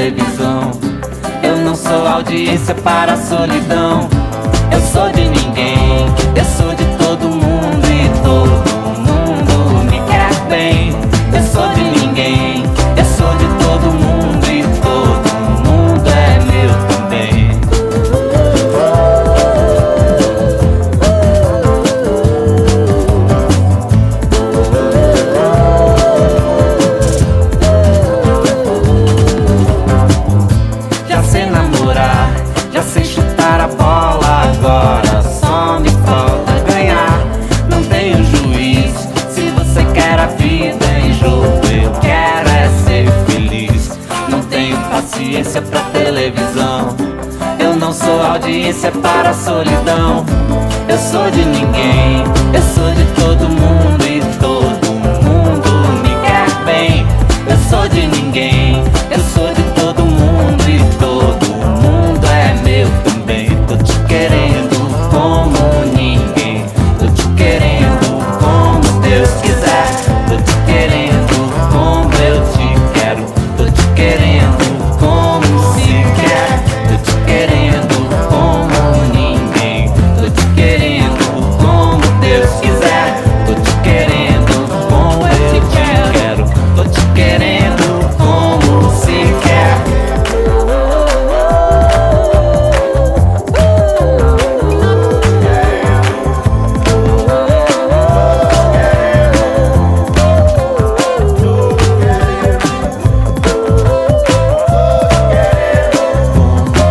televisão. Eu não sou audiência para a solidão. Eu sou de ninguém, eu sou de todo mundo e todo mundo me quer bem. Eu sou de ninguém, eu sou de todo mundo e todo mundo é meu também. Já sei namorar, já sei chutar a bola, agora só me falta ganhar. Não tenho juízo, se você quer a vida em jogo, eu quero é ser feliz. Não tenho paciência pra televisão. Eu não sou audiência para a solidão. Eu sou de ninguém, eu sou de todo mundo e todo mundo me quer bem. Eu sou de ninguém, eu sou de todo mundo e todo mundo é meu também. Tô te querendo como ninguém, tô te querendo como Deus quiser. Tô te querendo como eu te quero, tô te querendo como se quer. Tô te querendo como ninguém, tô te querendo como Deus quiser. Tô te querendo como eu te quero, tô te querendo como se quer.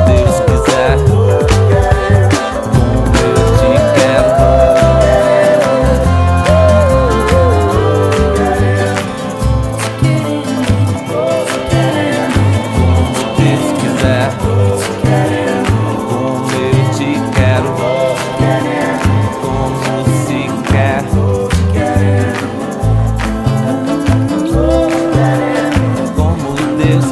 Deus quiser, como eu te quero. Deus quiser, como eu te quero, como se quer. Como Deus